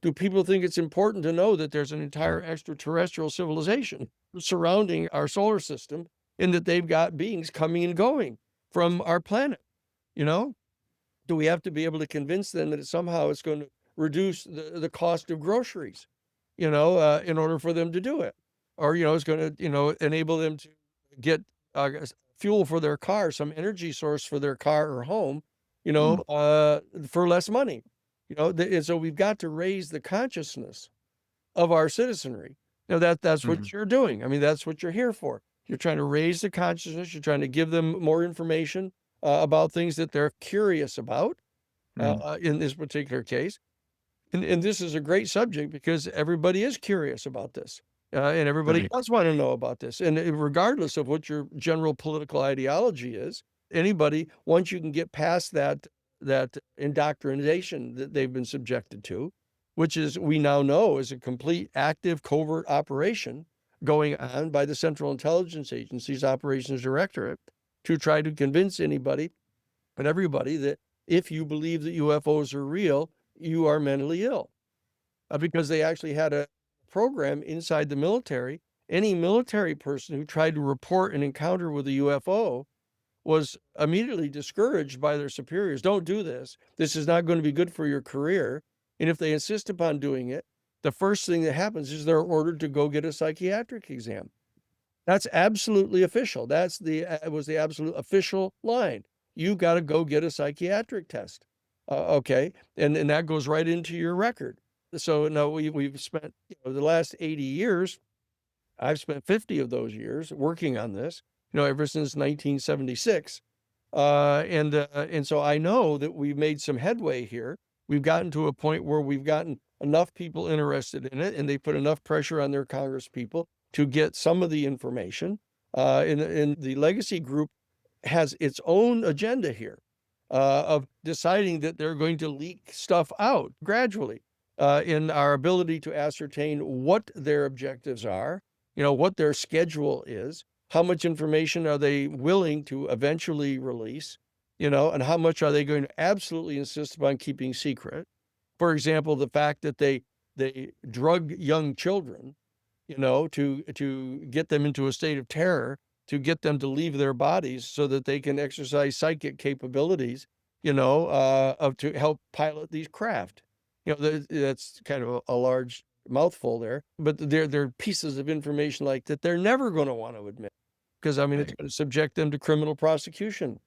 do people think it's important to know that there's an entire extraterrestrial civilization surrounding our solar system and that they've got beings coming and going from our planet? You know, do we have to be able to convince them that somehow it's going to reduce the cost of groceries, in order for them to do it? Or, it's going to, enable them to get fuel for their car, some energy source for their car or home, for less money. And so we've got to raise the consciousness of our citizenry. That's Mhm. what you're doing. I mean, that's what you're here for. You're trying to raise the consciousness. You're trying to give them more information about things that they're curious about. Mhm. In this particular case, and this is a great subject because everybody is curious about this, and everybody Right. does want to know about this. And regardless of what your general political ideology is, anybody, once you can get past that indoctrination that they've been subjected to, which is we now know is a complete active covert operation going on by the Central Intelligence Agency's Operations Directorate to try to convince anybody and everybody that if you believe that UFOs are real, you are mentally ill. Because they actually had a program inside the military. Any military person who tried to report an encounter with a UFO was immediately discouraged by their superiors. Don't do this. This is not going to be good for your career. And if they insist upon doing it, the first thing that happens is they're ordered to go get a psychiatric exam. That's absolutely official. That's the was the absolute official line. You got to go get a psychiatric test. Okay, and that goes right into your record. So no, we've spent the last 80 years. I've spent 50 of those years working on this. Ever since 1976, and so I know that we've made some headway here. We've gotten to a point where we've gotten enough people interested in it, and they put enough pressure on their Congress people to get some of the information. And the legacy group has its own agenda here of deciding that they're going to leak stuff out gradually in our ability to ascertain what their objectives are, what their schedule is, how much information are they willing to eventually release, and how much are they going to absolutely insist upon keeping secret. For example, the fact that they drug young children, to get them into a state of terror, to get them to leave their bodies so that they can exercise psychic capabilities, of to help pilot these craft. That's kind of a large mouthful there, but they're pieces of information like that they're never going to want to admit because I mean it's Right. going to subject them to criminal prosecution.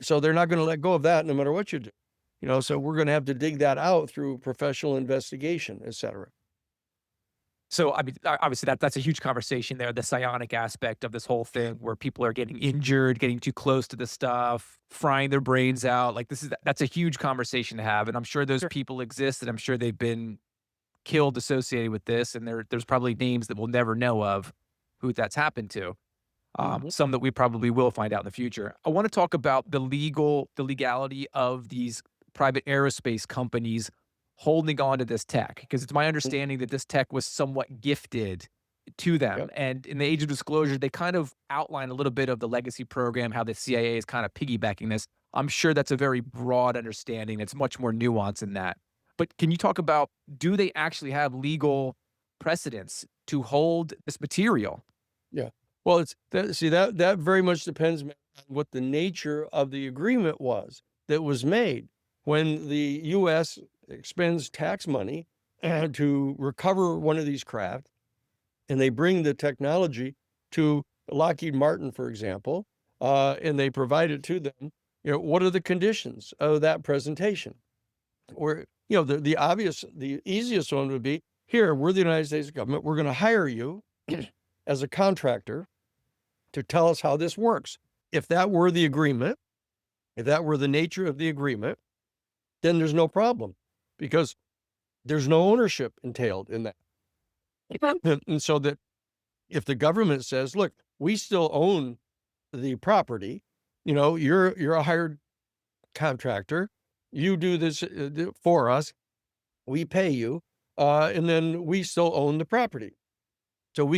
So they're not going to let go of that no matter what you do. So we're going to have to dig that out through professional investigation, et cetera. So, I mean, obviously, that's a huge conversation there, the psionic aspect of this whole thing where people are getting injured, getting too close to the stuff, frying their brains out. Like, that's a huge conversation to have, and I'm sure those Sure. people exist, and I'm sure they've been killed associated with this, and there's probably names that we'll never know of who that's happened to. Mhm. Some that we probably will find out in the future. I wanna talk about the legality of these private aerospace companies holding on to this tech, because it's my Mm. understanding that this tech was somewhat gifted to them, Yep. and in the age of disclosure, they kind of outline a little bit of the legacy program, how the CIA is kinda piggybacking this. I'm sure that's a very broad understanding, it's much more nuanced than that. But can you talk about, do they actually have legal precedents to hold this material? Yeah. Well, it's that see, that very much depends on what the nature of the agreement was that was made. When the US expends tax money to recover one of these craft, and they bring the technology to Lockheed Martin, for example, and they provide it to them, what are the conditions of that presentation? Or, the easiest one would be, here, we're the United States government, we're gonna hire you as a contractor to tell us how this works. If that were the agreement, if that were the nature of the agreement, then there's no problem because there's no ownership entailed in that. And so that if the government says, look, we still own the property, you're a hired contractor, you do this for us, we pay you, and then we still own the property. So we